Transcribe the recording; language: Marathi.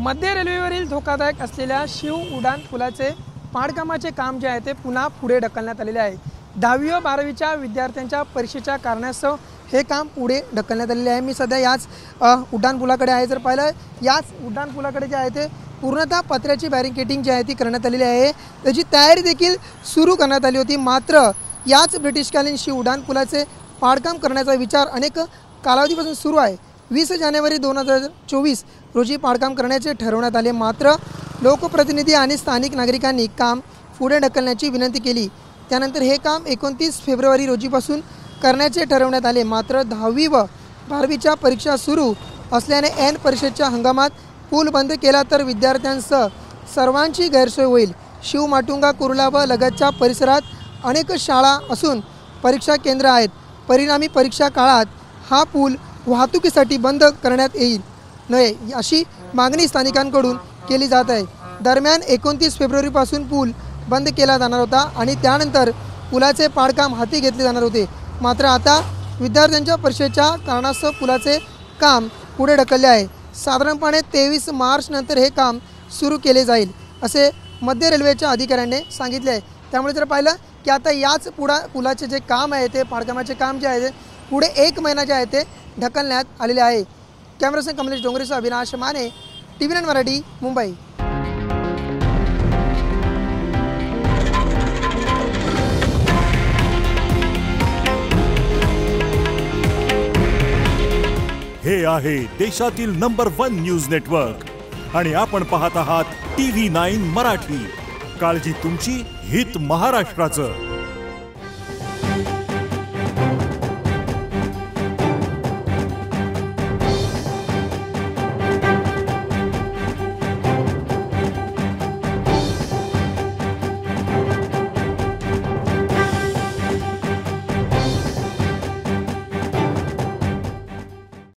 मध्य रेल्वेवरील धोकादायक असलेल्या शिव उड्डाण पुलाचे पाडकामाचे काम जे आहे ते पुन्हा पुढे ढकलण्यात आलेले आहे। 10वी व 12वीच्या विद्यार्थ्यांच्या परीक्षेच्या कारणास्तव हे काम पुढे ढकलण्यात आलेले आहे। मी सध्या याच उड्डाण पुलाकडे आहे। जर पाहिलं याच उड्डाण पुलाकडे जे आहे ते पूर्णतः पत्र्याची बॅरिकेडिंग जी आहे ती करण्यात आलेली आहे। त्याची तयारी देखील सुरू करण्यात आली होती। मात्र याच ब्रिटिशकालीन शिव उड्डाण पुलाचे पाडकाम करण्याचा विचार अनेक कालावधीपासून सुरू आहे। 20 जानेवारी 2024 रोजी पाडकाम करण्याचे ठरवण्यात आले। मात्र लोकप्रतिनिधी आणि स्थानिक नागरिकांनी काम पुढे ढकलण्याची विनंती केली। त्यानंतर हे काम 29 फेब्रुवारी रोजीपासून करण्याचे ठरवण्यात आले। मात्र 10वी व 12वीच्या परीक्षा सुरू असल्याने ऐन परीक्षेच्या हंगामात पूल बंद केला तर विद्यार्थ्यांसह सर्वांची गैरसोय होईल। शिव माटुंगा कुर्ला व लगतच्या परिसरात अनेक शाळा असून परीक्षा केंद्र आहेत। परिणामी परीक्षा काळात हा पूल वाहतुकीसाठी बंद करण्यात येईल नये अशी मागणी स्थानिकांकडून केली जात आहे। दरम्यान 29 फेब्रुवारीपासून पूल बंद केला जाणार होता आणि त्यानंतर पुलाचे पाडकाम हाती घेतले जाणार होते। मात्र आता विद्यार्थ्यांच्या परीक्षेच्या कारणास्तव पुलाचे काम पुढे ढकलले आहे। साधारणपणे 23 मार्च नंतर हे काम सुरू केले जाईल असे मध्य रेल्वेच्या अधिकाऱ्यांनी सांगितले आहे। त्यामुळे जर पाहिलं की आता याच पुलाचे जे काम आहे ते पाडकामाचे काम जे आहे ते पुढे 1 महिना जे आहे ते ढकलण्यात आलेले आहे। कॅमेरासन कमलेश डोंगरेसह अविनाश माने, TV9 मराठी, मुंबई। हे आहे देशातील नंबर 1 न्यूज नेटवर्क आणि आपण पाहत आहात TV9 मराठी। काळजी तुमची, हित महाराष्ट्राचं।